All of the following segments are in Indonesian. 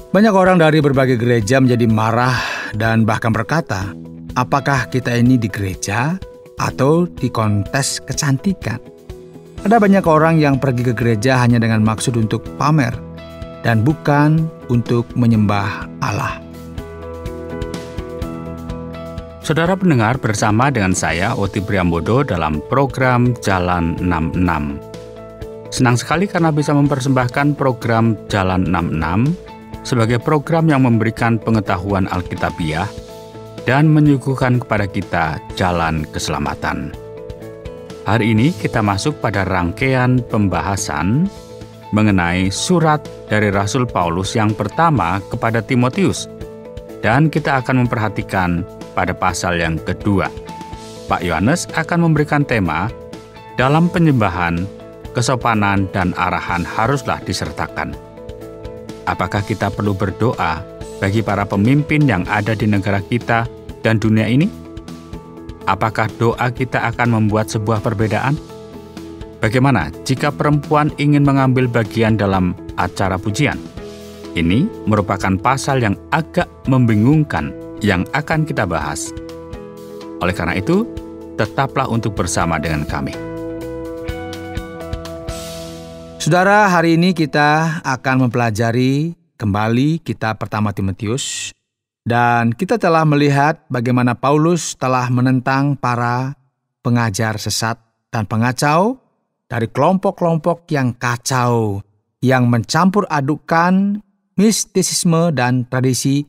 Banyak orang dari berbagai gereja menjadi marah dan bahkan berkata, apakah kita ini di gereja atau di kontes kecantikan? Ada banyak orang yang pergi ke gereja hanya dengan maksud untuk pamer dan bukan untuk menyembah Allah. Saudara pendengar, bersama dengan saya Oti Priambodo dalam program Jalan 66. Senang sekali karena bisa mempersembahkan program Jalan 66 sebagai program yang memberikan pengetahuan Alkitabiah dan menyuguhkan kepada kita jalan keselamatan. Hari ini kita masuk pada rangkaian pembahasan mengenai surat dari Rasul Paulus yang pertama kepada Timotius, dan kita akan memperhatikan pada pasal yang kedua. Pak Yohanes akan memberikan tema, dalam penyembahan, kesopanan dan arahan haruslah disertakan. Apakah kita perlu berdoa bagi para pemimpin yang ada di negara kita dan dunia ini? Apakah doa kita akan membuat sebuah perbedaan? Bagaimana jika perempuan ingin mengambil bagian dalam acara pujian? Ini merupakan pasal yang agak membingungkan yang akan kita bahas. Oleh karena itu, tetaplah untuk bersama dengan kami. Saudara, hari ini kita akan mempelajari kembali kitab pertama Timotius, dan kita telah melihat bagaimana Paulus telah menentang para pengajar sesat dan pengacau dari kelompok-kelompok yang kacau, yang mencampur adukan mistisisme dan tradisi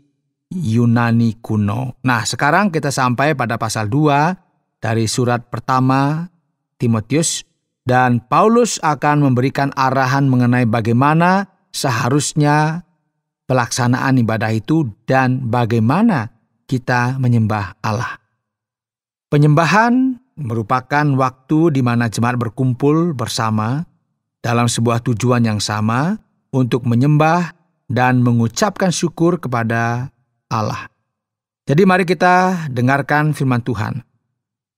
Yunani kuno. Nah, sekarang kita sampai pada pasal 2 dari surat pertama Timotius, dan Paulus akan memberikan arahan mengenai bagaimana seharusnya pelaksanaan ibadah itu dan bagaimana kita menyembah Allah. Penyembahan merupakan waktu di mana jemaat berkumpul bersama dalam sebuah tujuan yang sama untuk menyembah dan mengucapkan syukur kepada Allah. Jadi mari kita dengarkan firman Tuhan.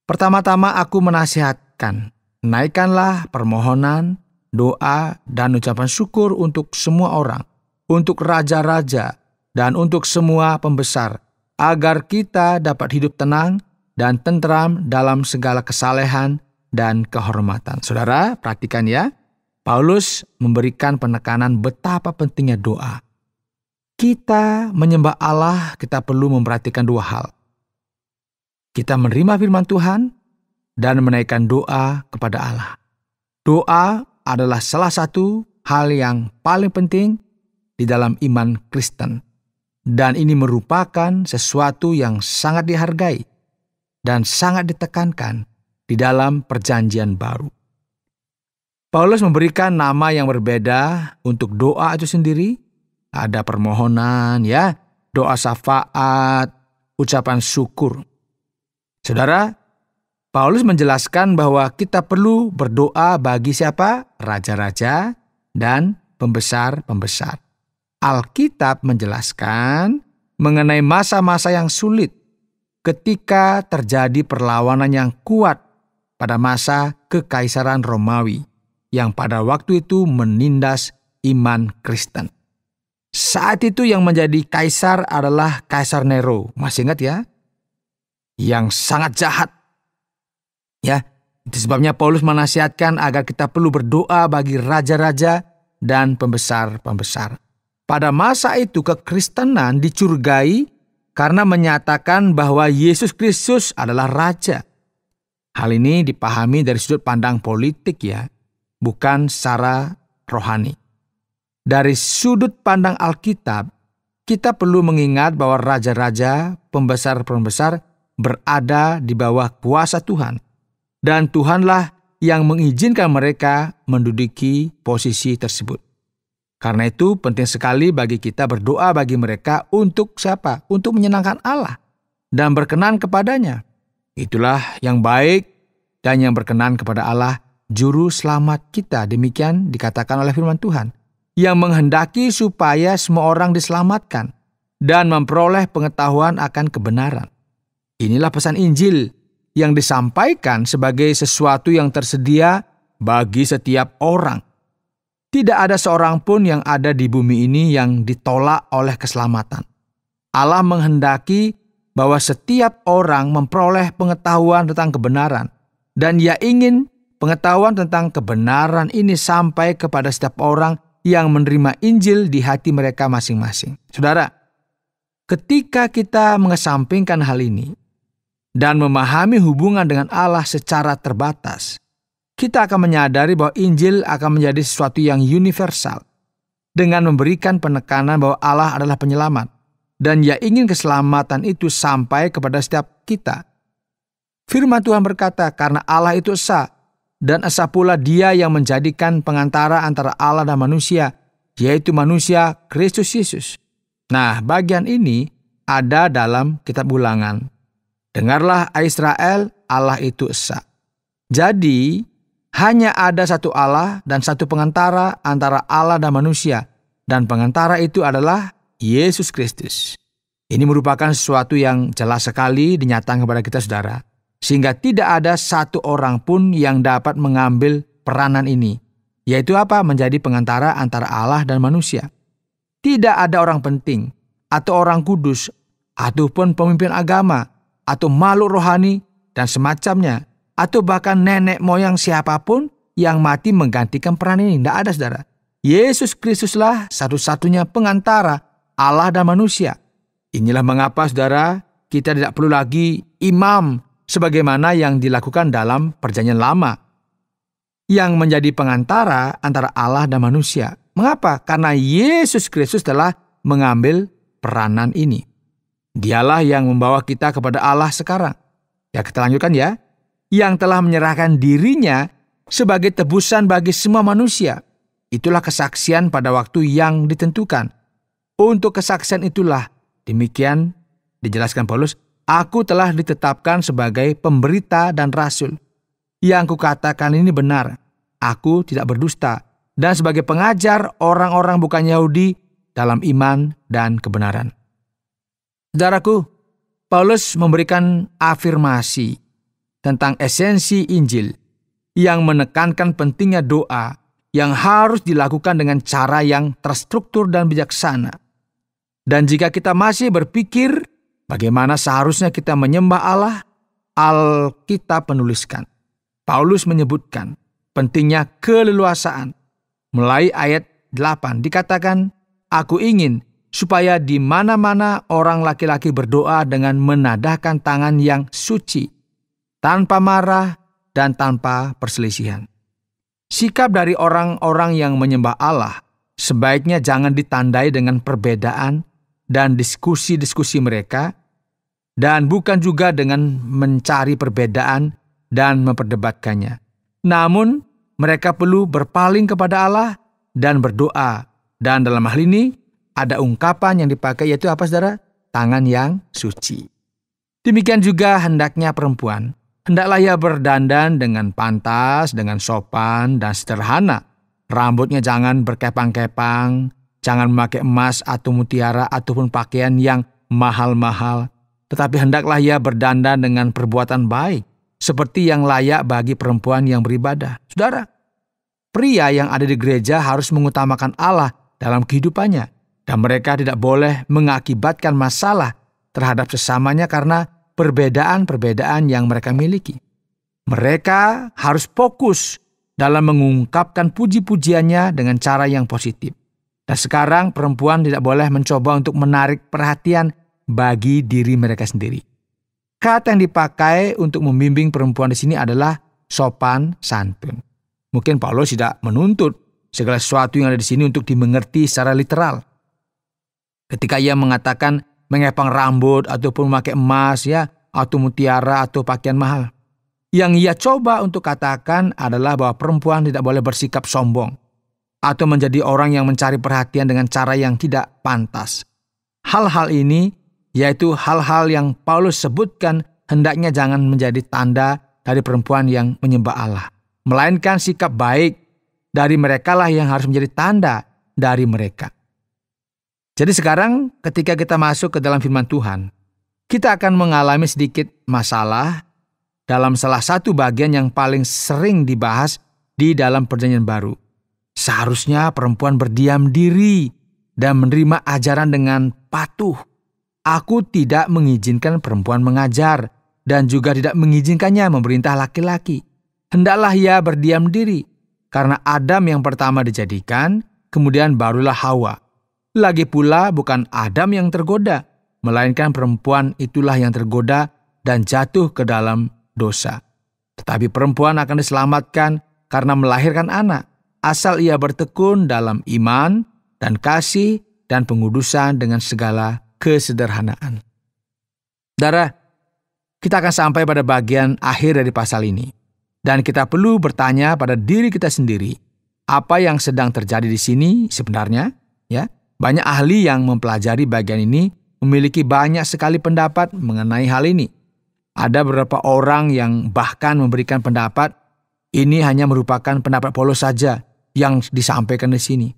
Pertama-tama aku menasihatkan, naikkanlah permohonan, doa, dan ucapan syukur untuk semua orang, untuk raja-raja, dan untuk semua pembesar, agar kita dapat hidup tenang dan tentram dalam segala kesalehan dan kehormatan. Saudara, perhatikan ya, Paulus memberikan penekanan betapa pentingnya doa. Kita menyembah Allah, kita perlu memperhatikan dua hal. Kita menerima firman Tuhan dan menaikkan doa kepada Allah. Doa adalah salah satu hal yang paling penting di dalam iman Kristen. Dan ini merupakan sesuatu yang sangat dihargai dan sangat ditekankan di dalam perjanjian baru. Paulus memberikan nama yang berbeda untuk doa itu sendiri. Ada permohonan, ya, doa syafaat, ucapan syukur. Saudara, Paulus menjelaskan bahwa kita perlu berdoa bagi siapa? Raja-raja dan pembesar-pembesar. Alkitab menjelaskan mengenai masa-masa yang sulit ketika terjadi perlawanan yang kuat pada masa Kekaisaran Romawi yang pada waktu itu menindas iman Kristen. Saat itu yang menjadi kaisar adalah Kaisar Nero. Masih ingat ya? Yang sangat jahat. Ya, itu sebabnya Paulus menasihatkan agar kita perlu berdoa bagi raja-raja dan pembesar-pembesar. Pada masa itu kekristenan dicurigai karena menyatakan bahwa Yesus Kristus adalah raja. Hal ini dipahami dari sudut pandang politik ya, bukan secara rohani. Dari sudut pandang Alkitab, kita perlu mengingat bahwa raja-raja, pembesar-pembesar berada di bawah kuasa Tuhan. Dan Tuhanlah yang mengizinkan mereka menduduki posisi tersebut. Karena itu penting sekali bagi kita berdoa bagi mereka untuk siapa? Untuk menyenangkan Allah dan berkenan kepadanya. Itulah yang baik dan yang berkenan kepada Allah, Juru Selamat kita. Demikian dikatakan oleh firman Tuhan. Yang menghendaki supaya semua orang diselamatkan dan memperoleh pengetahuan akan kebenaran. Inilah pesan Injil yang disampaikan sebagai sesuatu yang tersedia bagi setiap orang. Tidak ada seorang pun yang ada di bumi ini yang ditolak oleh keselamatan. Allah menghendaki bahwa setiap orang memperoleh pengetahuan tentang kebenaran. Dan Ia ingin pengetahuan tentang kebenaran ini sampai kepada setiap orang yang menerima Injil di hati mereka masing-masing. Saudara, ketika kita mengesampingkan hal ini dan memahami hubungan dengan Allah secara terbatas, kita akan menyadari bahwa Injil akan menjadi sesuatu yang universal dengan memberikan penekanan bahwa Allah adalah penyelamat dan Ia ingin keselamatan itu sampai kepada setiap kita. Firman Tuhan berkata, karena Allah itu esa dan esa pula Dia yang menjadikan pengantara antara Allah dan manusia, yaitu manusia Kristus Yesus. Nah, bagian ini ada dalam kitab Ulangan. Dengarlah Israel, Allah itu esa. Jadi, hanya ada satu Allah dan satu pengantara antara Allah dan manusia. Dan pengantara itu adalah Yesus Kristus. Ini merupakan sesuatu yang jelas sekali dinyatakan kepada kita, saudara. Sehingga tidak ada satu orang pun yang dapat mengambil peranan ini. Yaitu apa? Menjadi pengantara antara Allah dan manusia. Tidak ada orang penting, atau orang kudus, ataupun pemimpin agama, atau makhluk rohani, dan semacamnya, atau bahkan nenek moyang siapapun yang mati menggantikan peran ini. Tidak ada, saudara. Yesus Kristuslah satu-satunya pengantara Allah dan manusia. Inilah mengapa, saudara, kita tidak perlu lagi imam sebagaimana yang dilakukan dalam Perjanjian Lama, yang menjadi pengantara antara Allah dan manusia. Mengapa? Karena Yesus Kristus telah mengambil peranan ini. Dialah yang membawa kita kepada Allah sekarang. Ya, kita lanjutkan ya. Yang telah menyerahkan dirinya sebagai tebusan bagi semua manusia. Itulah kesaksian pada waktu yang ditentukan. Untuk kesaksian itulah, demikian dijelaskan Paulus, aku telah ditetapkan sebagai pemberita dan rasul. Yang kukatakan ini benar, aku tidak berdusta, dan sebagai pengajar orang-orang bukan Yahudi dalam iman dan kebenaran. Saudaraku, Paulus memberikan afirmasi tentang esensi Injil yang menekankan pentingnya doa yang harus dilakukan dengan cara yang terstruktur dan bijaksana. Dan jika kita masih berpikir bagaimana seharusnya kita menyembah Allah, Alkitab menuliskan. Paulus menyebutkan pentingnya keleluasaan. Mulai ayat 8 dikatakan, aku ingin supaya di mana-mana orang laki-laki berdoa dengan menadahkan tangan yang suci, tanpa marah dan tanpa perselisihan. Sikap dari orang-orang yang menyembah Allah sebaiknya jangan ditandai dengan perbedaan dan diskusi-diskusi mereka, dan bukan juga dengan mencari perbedaan dan memperdebatkannya. Namun, mereka perlu berpaling kepada Allah dan berdoa. Dan dalam hal ini, ada ungkapan yang dipakai yaitu apa, saudara? Tangan yang suci. Demikian juga hendaknya perempuan. Hendaklah ia berdandan dengan pantas, dengan sopan dan sederhana. Rambutnya jangan berkepang-kepang, jangan memakai emas atau mutiara ataupun pakaian yang mahal-mahal. Tetapi hendaklah ia berdandan dengan perbuatan baik, seperti yang layak bagi perempuan yang beribadah. Saudara, pria yang ada di gereja harus mengutamakan Allah dalam kehidupannya. Dan mereka tidak boleh mengakibatkan masalah terhadap sesamanya karena perbedaan-perbedaan yang mereka miliki. Mereka harus fokus dalam mengungkapkan puji-pujiannya dengan cara yang positif. Dan sekarang perempuan tidak boleh mencoba untuk menarik perhatian bagi diri mereka sendiri. Kata yang dipakai untuk membimbing perempuan di sini adalah sopan santun. Mungkin Paulus tidak menuntut segala sesuatu yang ada di sini untuk dimengerti secara literal. Ketika ia mengatakan mengepang rambut ataupun memakai emas atau mutiara atau pakaian mahal. Yang ia coba untuk katakan adalah bahwa perempuan tidak boleh bersikap sombong atau menjadi orang yang mencari perhatian dengan cara yang tidak pantas. Hal-hal ini yaitu hal-hal yang Paulus sebutkan hendaknya jangan menjadi tanda dari perempuan yang menyembah Allah. Melainkan sikap baik dari merekalah yang harus menjadi tanda dari mereka. Jadi sekarang ketika kita masuk ke dalam firman Tuhan, kita akan mengalami sedikit masalah dalam salah satu bagian yang paling sering dibahas di dalam Perjanjian Baru, Seharusnya perempuan berdiam diri dan menerima ajaran dengan patuh. Aku tidak mengizinkan perempuan mengajar dan juga tidak mengizinkannya memerintah laki-laki. Hendaklah ia berdiam diri, karena Adam yang pertama dijadikan, kemudian barulah Hawa. Lagi pula bukan Adam yang tergoda, melainkan perempuan itulah yang tergoda dan jatuh ke dalam dosa. Tetapi perempuan akan diselamatkan karena melahirkan anak, asal ia bertekun dalam iman dan kasih dan pengudusan dengan segala kesederhanaan. Saudara, kita akan sampai pada bagian akhir dari pasal ini. Dan kita perlu bertanya pada diri kita sendiri, apa yang sedang terjadi di sini sebenarnya? Ya, banyak ahli yang mempelajari bagian ini memiliki banyak sekali pendapat mengenai hal ini. Ada beberapa orang yang bahkan memberikan pendapat ini hanya merupakan pendapat Paulus saja yang disampaikan di sini.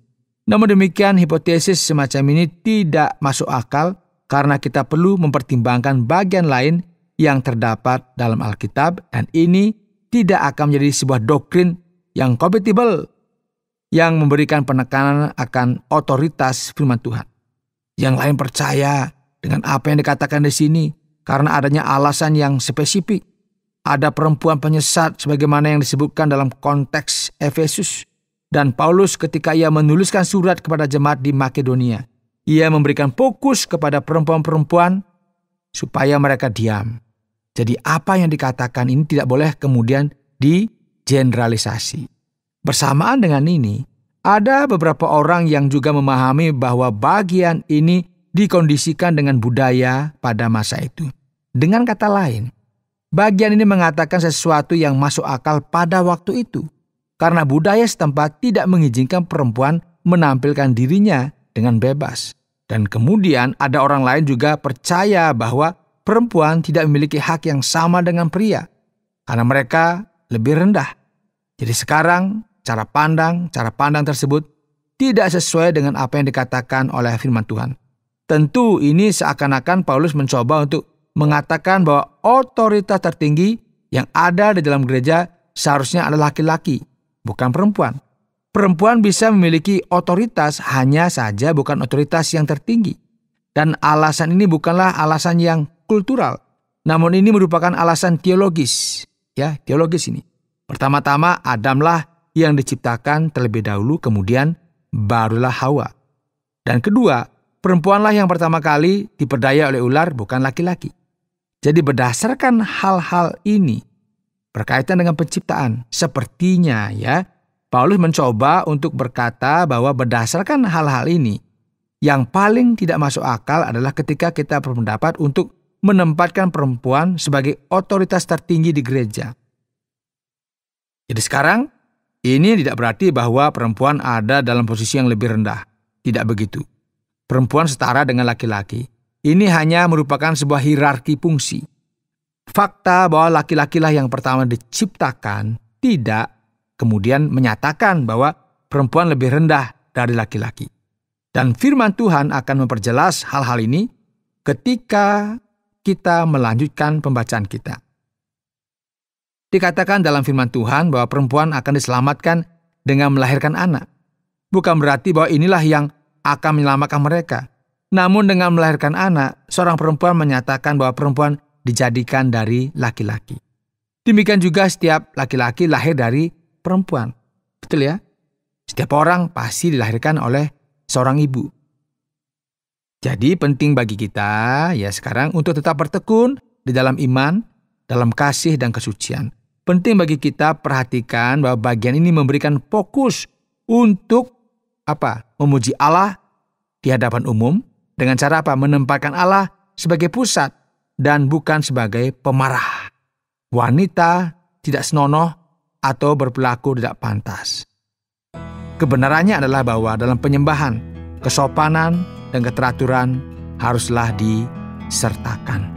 Namun demikian, hipotesis semacam ini tidak masuk akal karena kita perlu mempertimbangkan bagian lain yang terdapat dalam Alkitab, dan ini tidak akan menjadi sebuah doktrin yang kompatibel yang memberikan penekanan akan otoritas firman Tuhan. Yang lain percaya dengan apa yang dikatakan di sini karena adanya alasan yang spesifik. Ada perempuan penyesat sebagaimana yang disebutkan dalam konteks Efesus. Dan Paulus ketika ia menuliskan surat kepada jemaat di Makedonia, ia memberikan fokus kepada perempuan-perempuan supaya mereka diam. Jadi apa yang dikatakan ini tidak boleh kemudian digeneralisasi. Bersamaan dengan ini, ada beberapa orang yang juga memahami bahwa bagian ini dikondisikan dengan budaya pada masa itu. Dengan kata lain, bagian ini mengatakan sesuatu yang masuk akal pada waktu itu. Karena budaya setempat tidak mengizinkan perempuan menampilkan dirinya dengan bebas. Dan kemudian ada orang lain juga percaya bahwa perempuan tidak memiliki hak yang sama dengan pria. Karena mereka lebih rendah. Jadi sekarang cara pandang tersebut tidak sesuai dengan apa yang dikatakan oleh firman Tuhan. Tentu ini seakan-akan Paulus mencoba untuk mengatakan bahwa otoritas tertinggi yang ada di dalam gereja seharusnya adalah laki-laki, bukan perempuan. Perempuan bisa memiliki otoritas, hanya saja bukan otoritas yang tertinggi. Dan alasan ini bukanlah alasan yang kultural, namun ini merupakan alasan teologis. Ya, teologis ini. Pertama-tama Adamlah yang diciptakan terlebih dahulu, kemudian barulah Hawa. Dan kedua, perempuanlah yang pertama kali diperdaya oleh ular, bukan laki-laki. Jadi berdasarkan hal-hal ini, berkaitan dengan penciptaan, sepertinya ya, Paulus mencoba untuk berkata bahwa berdasarkan hal-hal ini, yang paling tidak masuk akal adalah ketika kita berpendapat untuk menempatkan perempuan sebagai otoritas tertinggi di gereja. Jadi sekarang, ini tidak berarti bahwa perempuan ada dalam posisi yang lebih rendah. Tidak begitu. Perempuan setara dengan laki-laki. Ini hanya merupakan sebuah hierarki fungsi. Fakta bahwa laki-lakilah yang pertama diciptakan tidak kemudian menyatakan bahwa perempuan lebih rendah dari laki-laki. Dan firman Tuhan akan memperjelas hal-hal ini ketika kita melanjutkan pembacaan kita. Dikatakan dalam firman Tuhan bahwa perempuan akan diselamatkan dengan melahirkan anak. Bukan berarti bahwa inilah yang akan menyelamatkan mereka. Namun dengan melahirkan anak, seorang perempuan menyatakan bahwa perempuan dijadikan dari laki-laki. Demikian juga setiap laki-laki lahir dari perempuan. Betul ya? Setiap orang pasti dilahirkan oleh seorang ibu. Jadi penting bagi kita ya sekarang untuk tetap bertekun di dalam iman, dalam kasih dan kesucian. Penting bagi kita perhatikan bahwa bagian ini memberikan fokus untuk memuji Allah di hadapan umum dengan cara menempatkan Allah sebagai pusat dan bukan sebagai pemarah. Wanita tidak senonoh atau berperilaku tidak pantas. Kebenarannya adalah bahwa dalam penyembahan, kesopanan dan keteraturan haruslah disertakan.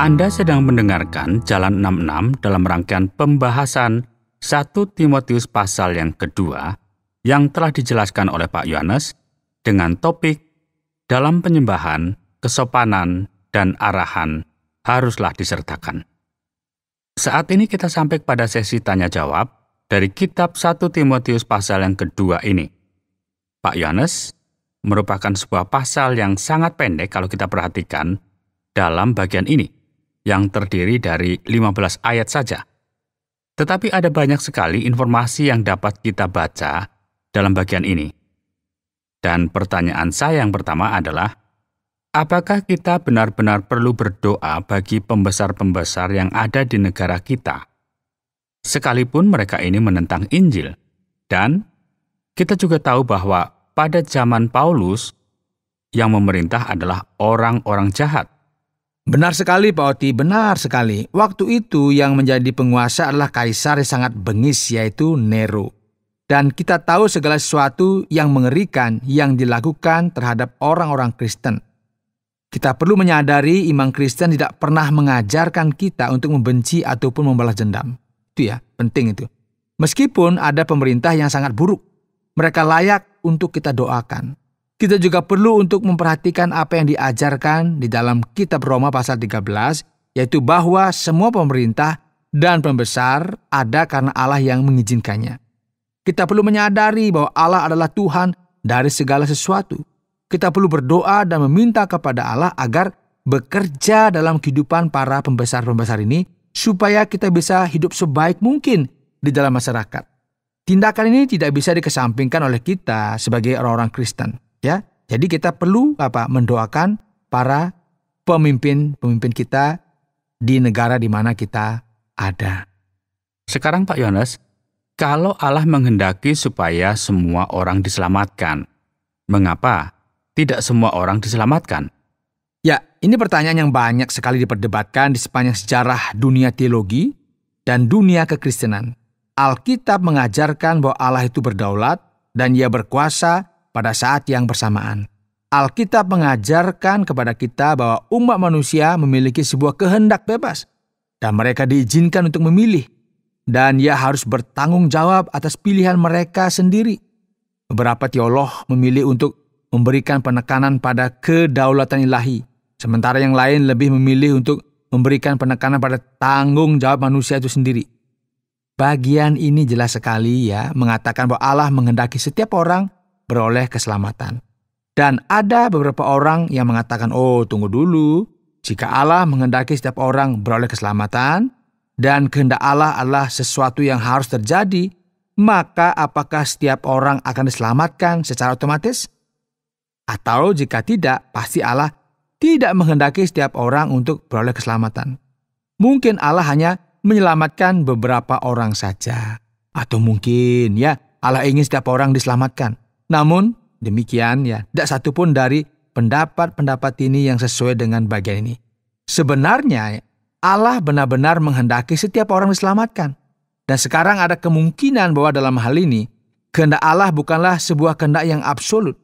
Anda sedang mendengarkan Jalan 66 dalam rangkaian pembahasan 1 Timotius pasal yang kedua yang telah dijelaskan oleh Pak Yohanes dengan topik dalam penyembahan, kesopanan, dan arahan haruslah disertakan. Saat ini kita sampai pada sesi tanya-jawab dari kitab 1 Timotius pasal yang kedua ini. Pak Yohanes, merupakan sebuah pasal yang sangat pendek kalau kita perhatikan dalam bagian ini, yang terdiri dari 15 ayat saja. Tetapi ada banyak sekali informasi yang dapat kita baca dalam bagian ini. Dan pertanyaan saya yang pertama adalah, apakah kita benar-benar perlu berdoa bagi pembesar-pembesar yang ada di negara kita, sekalipun mereka ini menentang Injil? Dan kita juga tahu bahwa pada zaman Paulus, yang memerintah adalah orang-orang jahat. Benar sekali Pak Oti, benar sekali. Waktu itu yang menjadi penguasa adalah kaisar yang sangat bengis, yaitu Nero. Dan kita tahu segala sesuatu yang mengerikan yang dilakukan terhadap orang-orang Kristen. Kita perlu menyadari iman Kristen tidak pernah mengajarkan kita untuk membenci ataupun membalas dendam. Itu ya, penting itu. Meskipun ada pemerintah yang sangat buruk, mereka layak untuk kita doakan. Kita juga perlu untuk memperhatikan apa yang diajarkan di dalam kitab Roma pasal 13, yaitu bahwa semua pemerintah dan pembesar ada karena Allah yang mengizinkannya. Kita perlu menyadari bahwa Allah adalah Tuhan dari segala sesuatu. Kita perlu berdoa dan meminta kepada Allah agar bekerja dalam kehidupan para pembesar-pembesar ini, supaya kita bisa hidup sebaik mungkin di dalam masyarakat. Tindakan ini tidak bisa dikesampingkan oleh kita sebagai orang-orang Kristen. Ya, jadi kita perlu mendoakan para pemimpin kita di negara di mana kita ada. Sekarang Pak Yohanes, kalau Allah menghendaki supaya semua orang diselamatkan, mengapa tidak semua orang diselamatkan? Ya, ini pertanyaan yang banyak sekali diperdebatkan di sepanjang sejarah dunia teologi dan dunia kekristenan. Alkitab mengajarkan bahwa Allah itu berdaulat dan Ia berkuasa pada saat yang bersamaan. Alkitab mengajarkan kepada kita bahwa umat manusia memiliki sebuah kehendak bebas dan mereka diizinkan untuk memilih, dan ia harus bertanggung jawab atas pilihan mereka sendiri. Beberapa teolog memilih untuk memberikan penekanan pada kedaulatan ilahi, sementara yang lain lebih memilih untuk memberikan penekanan pada tanggung jawab manusia itu sendiri. Bagian ini jelas sekali ya, mengatakan bahwa Allah menghendaki setiap orang beroleh keselamatan. Dan ada beberapa orang yang mengatakan, oh tunggu dulu, jika Allah menghendaki setiap orang beroleh keselamatan, dan kehendak Allah adalah sesuatu yang harus terjadi, maka apakah setiap orang akan diselamatkan secara otomatis? Atau jika tidak, pasti Allah tidak menghendaki setiap orang untuk beroleh keselamatan. Mungkin Allah hanya menyelamatkan beberapa orang saja. Atau mungkin ya Allah ingin setiap orang diselamatkan. Namun demikian ya, tidak satupun dari pendapat-pendapat ini yang sesuai dengan bagian ini. Sebenarnya Allah benar-benar menghendaki setiap orang diselamatkan. Dan sekarang ada kemungkinan bahwa dalam hal ini, kehendak Allah bukanlah sebuah kehendak yang absolut.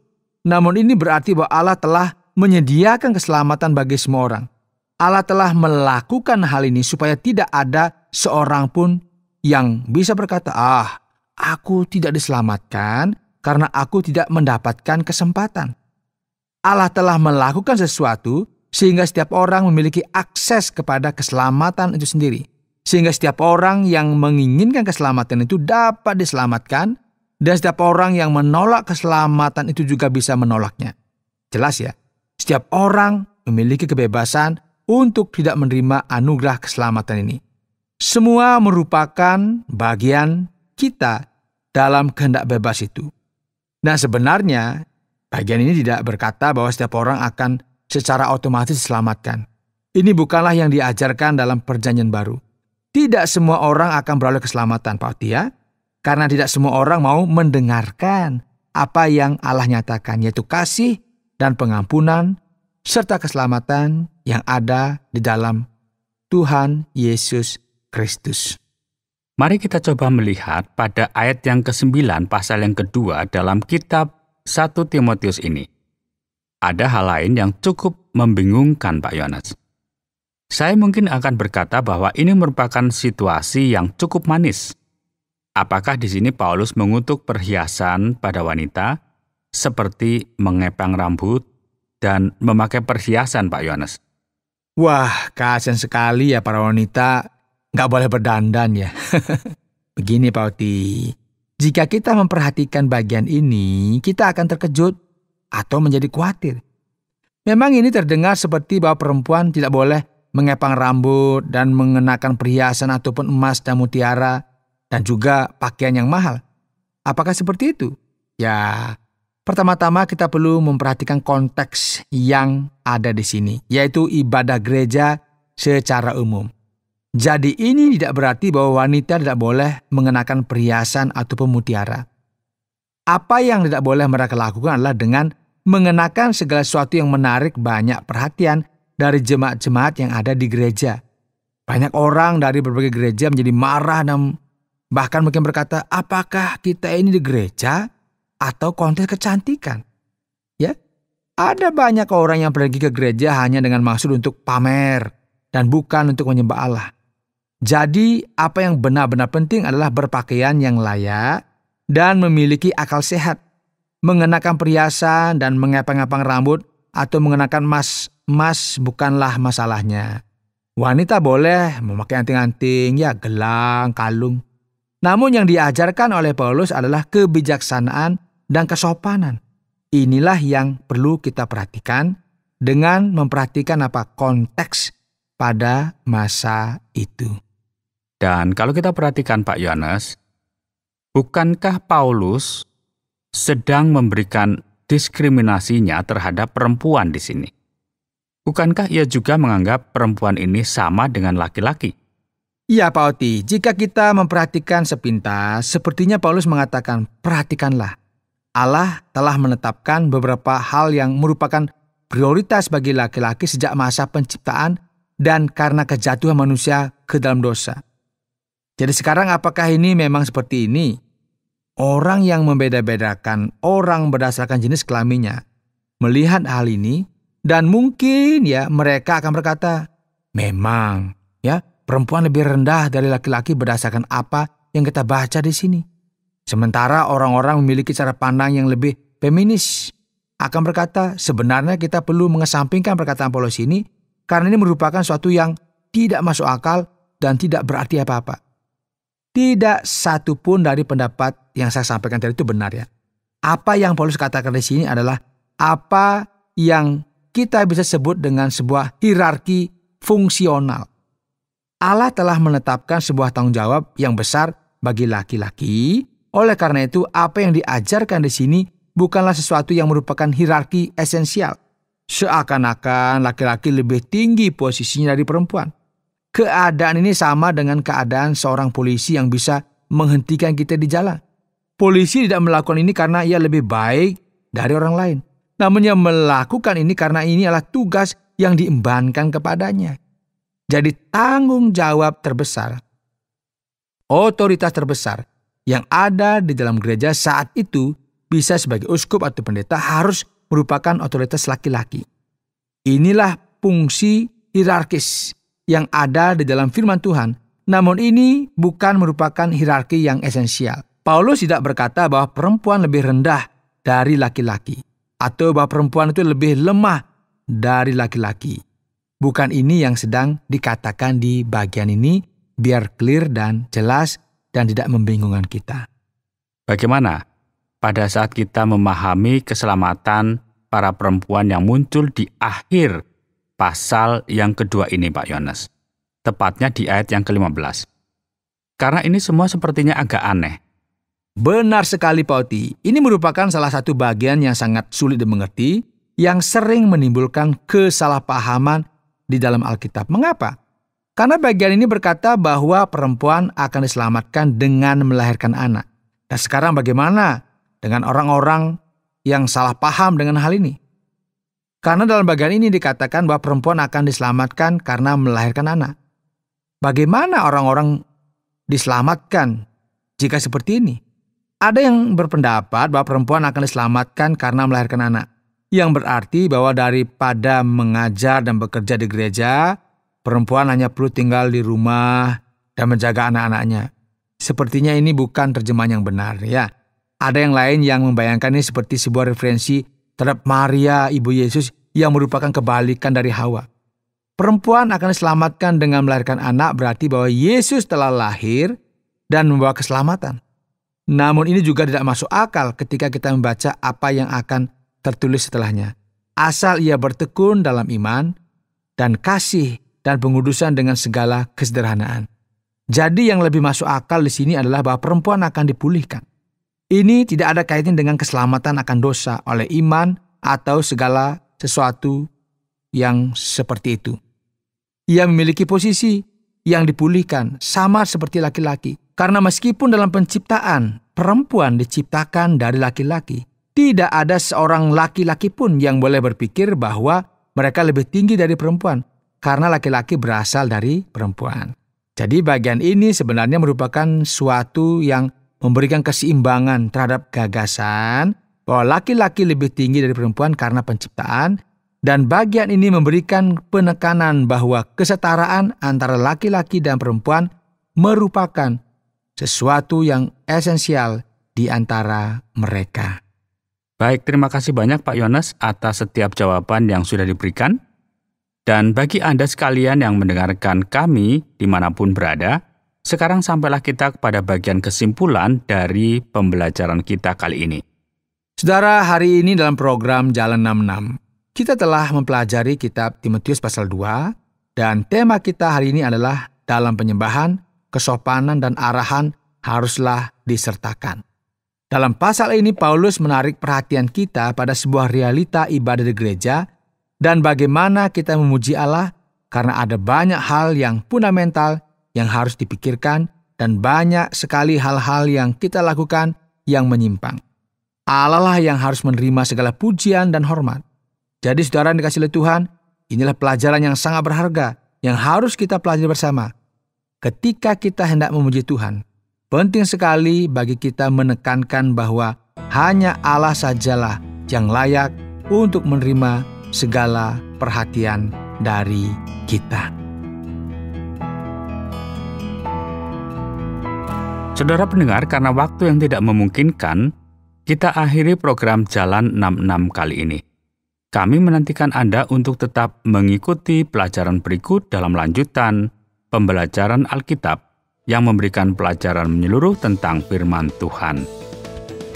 Namun ini berarti bahwa Allah telah menyediakan keselamatan bagi semua orang. Allah telah melakukan hal ini supaya tidak ada seorang pun yang bisa berkata, aku tidak diselamatkan karena aku tidak mendapatkan kesempatan. Allah telah melakukan sesuatu sehingga setiap orang memiliki akses kepada keselamatan itu sendiri. Sehingga setiap orang yang menginginkan keselamatan itu dapat diselamatkan, dan setiap orang yang menolak keselamatan itu juga bisa menolaknya. Jelas ya, setiap orang memiliki kebebasan untuk tidak menerima anugerah keselamatan ini. Semua merupakan bagian kita dalam kehendak bebas itu. Nah sebenarnya bagian ini tidak berkata bahwa setiap orang akan secara otomatis diselamatkan. Ini bukanlah yang diajarkan dalam Perjanjian Baru. Tidak semua orang akan beroleh keselamatan, Pak Tia, karena tidak semua orang mau mendengarkan apa yang Allah nyatakan, yaitu kasih dan pengampunan serta keselamatan yang ada di dalam Tuhan Yesus Kristus. Mari kita coba melihat pada ayat yang ke-9 pasal yang kedua dalam kitab 1 Timotius ini. Ada hal lain yang cukup membingungkan Pak Yohanes. Saya mungkin akan berkata bahwa ini merupakan situasi yang cukup manis. Apakah di sini Paulus mengutuk perhiasan pada wanita seperti mengepang rambut dan memakai perhiasan Pak Yohanes? Wah, kasihan sekali ya para wanita nggak boleh berdandan ya. Begini Pak Oti, jika kita memperhatikan bagian ini, kita akan terkejut atau menjadi khawatir. Memang ini terdengar seperti bahwa perempuan tidak boleh mengepang rambut dan mengenakan perhiasan ataupun emas dan mutiara dan juga pakaian yang mahal. Apakah seperti itu? Ya, pertama-tama kita perlu memperhatikan konteks yang ada di sini, yaitu ibadah gereja secara umum. Jadi ini tidak berarti bahwa wanita tidak boleh mengenakan perhiasan ataupun mutiara. Apa yang tidak boleh mereka lakukan adalah dengan mengenakan segala sesuatu yang menarik banyak perhatian dari jemaat-jemaat yang ada di gereja. Banyak orang dari berbagai gereja menjadi marah dan bahkan mungkin berkata, apakah kita ini di gereja atau kontes kecantikan? Ya, ada banyak orang yang pergi ke gereja hanya dengan maksud untuk pamer dan bukan untuk menyembah Allah. Jadi, apa yang benar-benar penting adalah berpakaian yang layak dan memiliki akal sehat. Mengenakan perhiasan dan mengepang-epang rambut atau mengenakan emas bukanlah masalahnya. Wanita boleh memakai anting-anting, ya gelang, kalung. Namun yang diajarkan oleh Paulus adalah kebijaksanaan dan kesopanan. Inilah yang perlu kita perhatikan dengan memperhatikan apa konteks pada masa itu. Dan kalau kita perhatikan Pak Yohanes, bukankah Paulus sedang memberikan diskriminasinya terhadap perempuan di sini? Bukankah ia juga menganggap perempuan ini sama dengan laki-laki? Iya Pak Oti, jika kita memperhatikan sepintas, sepertinya Paulus mengatakan, perhatikanlah. Allah telah menetapkan beberapa hal yang merupakan prioritas bagi laki-laki sejak masa penciptaan dan karena kejatuhan manusia ke dalam dosa. Jadi sekarang apakah ini memang seperti ini? Orang yang membeda-bedakan orang berdasarkan jenis kelaminnya melihat hal ini dan mungkin ya mereka akan berkata, memang ya perempuan lebih rendah dari laki-laki berdasarkan apa yang kita baca di sini. Sementara orang-orang memiliki cara pandang yang lebih feminis akan berkata, sebenarnya kita perlu mengesampingkan perkataan Paulus ini karena ini merupakan suatu yang tidak masuk akal dan tidak berarti apa-apa. Tidak satu pun dari pendapat yang saya sampaikan tadi itu benar ya. Apa yang Paulus katakan di sini adalah apa yang kita bisa sebut dengan sebuah hierarki fungsional. Allah telah menetapkan sebuah tanggung jawab yang besar bagi laki-laki. Oleh karena itu, apa yang diajarkan di sini bukanlah sesuatu yang merupakan hierarki esensial. Seakan-akan laki-laki lebih tinggi posisinya dari perempuan. Keadaan ini sama dengan keadaan seorang polisi yang bisa menghentikan kita di jalan. Polisi tidak melakukan ini karena ia lebih baik dari orang lain. Namun ia melakukan ini karena ini adalah tugas yang diembankan kepadanya. Jadi tanggung jawab terbesar, otoritas terbesar yang ada di dalam gereja saat itu bisa sebagai uskup atau pendeta harus merupakan otoritas laki-laki. Inilah fungsi hierarkis yang ada di dalam firman Tuhan, namun ini bukan merupakan hierarki yang esensial. Paulus tidak berkata bahwa perempuan lebih rendah dari laki-laki, atau bahwa perempuan itu lebih lemah dari laki-laki. Bukan ini yang sedang dikatakan di bagian ini, biar clear dan jelas dan tidak membingungkan kita. Bagaimana pada saat kita memahami keselamatan para perempuan yang muncul di akhir pasal yang kedua ini Pak Yohanes, tepatnya di ayat yang ke-15. Karena ini semua sepertinya agak aneh. Benar sekali Pak Oti, ini merupakan salah satu bagian yang sangat sulit dimengerti, yang sering menimbulkan kesalahpahaman di dalam Alkitab. Mengapa? Karena bagian ini berkata bahwa perempuan akan diselamatkan dengan melahirkan anak. Dan sekarang bagaimana dengan orang-orang yang salah paham dengan hal ini? Karena dalam bagian ini dikatakan bahwa perempuan akan diselamatkan karena melahirkan anak. Bagaimana orang-orang diselamatkan jika seperti ini? Ada yang berpendapat bahwa perempuan akan diselamatkan karena melahirkan anak. Yang berarti bahwa daripada mengajar dan bekerja di gereja, perempuan hanya perlu tinggal di rumah dan menjaga anak-anaknya. Sepertinya ini bukan terjemahan yang benar ya. Ada yang lain yang membayangkan ini seperti sebuah referensi terhadap Maria, ibu Yesus, yang merupakan kebalikan dari Hawa. perempuan akan diselamatkan dengan melahirkan anak berarti bahwa Yesus telah lahir dan membawa keselamatan. Namun ini juga tidak masuk akal ketika kita membaca apa yang akan tertulis setelahnya. Asal ia bertekun dalam iman dan kasih dan pengudusan dengan segala kesederhanaan. Jadi yang lebih masuk akal di sini adalah bahwa perempuan akan dipulihkan. Ini tidak ada kaitan dengan keselamatan akan dosa oleh iman atau segala sesuatu yang seperti itu. Ia memiliki posisi yang dipulihkan sama seperti laki-laki. Karena meskipun dalam penciptaan, perempuan diciptakan dari laki-laki, tidak ada seorang laki-laki pun yang boleh berpikir bahwa mereka lebih tinggi dari perempuan, karena laki-laki berasal dari perempuan. Jadi bagian ini sebenarnya merupakan suatu yang memberikan keseimbangan terhadap gagasan bahwa laki-laki lebih tinggi dari perempuan karena penciptaan, dan bagian ini memberikan penekanan bahwa kesetaraan antara laki-laki dan perempuan merupakan sesuatu yang esensial di antara mereka. Baik, terima kasih banyak Pak Yones atas setiap jawaban yang sudah diberikan. Dan bagi Anda sekalian yang mendengarkan kami dimanapun berada, sekarang sampailah kita kepada bagian kesimpulan dari pembelajaran kita kali ini. Saudara, hari ini dalam program Jalan 66, kita telah mempelajari kitab Timotius pasal 2, dan tema kita hari ini adalah dalam penyembahan, kesopanan dan arahan haruslah disertakan. Dalam pasal ini Paulus menarik perhatian kita pada sebuah realita ibadah di gereja dan bagaimana kita memuji Allah karena ada banyak hal yang fundamental yang harus dipikirkan dan banyak sekali hal-hal yang kita lakukan yang menyimpang. Allah lah yang harus menerima segala pujian dan hormat. Jadi saudara yang dikasihi oleh Tuhan, inilah pelajaran yang sangat berharga yang harus kita pelajari bersama. Ketika kita hendak memuji Tuhan, penting sekali bagi kita menekankan bahwa hanya Allah sajalah yang layak untuk menerima segala perhatian dari kita. Saudara pendengar, karena waktu yang tidak memungkinkan, kita akhiri program Jalan 66 kali ini. Kami menantikan Anda untuk tetap mengikuti pelajaran berikut dalam lanjutan pembelajaran Alkitab yang memberikan pelajaran menyeluruh tentang firman Tuhan.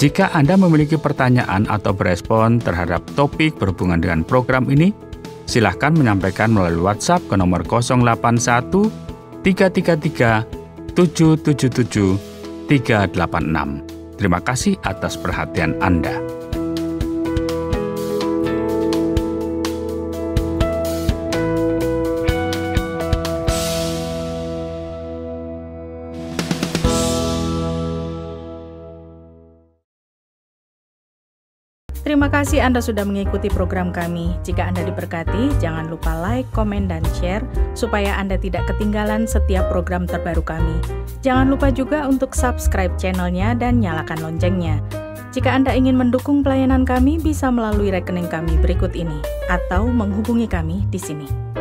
Jika Anda memiliki pertanyaan atau berespon terhadap topik berhubungan dengan program ini, silakan menyampaikan melalui WhatsApp ke nomor 081 333 777 386. Terima kasih atas perhatian Anda. Terima kasih Anda sudah mengikuti program kami. Jika Anda diberkati, jangan lupa like, komen, dan share supaya Anda tidak ketinggalan setiap program terbaru kami. Jangan lupa juga untuk subscribe channelnya dan nyalakan loncengnya. Jika Anda ingin mendukung pelayanan kami, bisa melalui rekening kami berikut ini atau menghubungi kami di sini.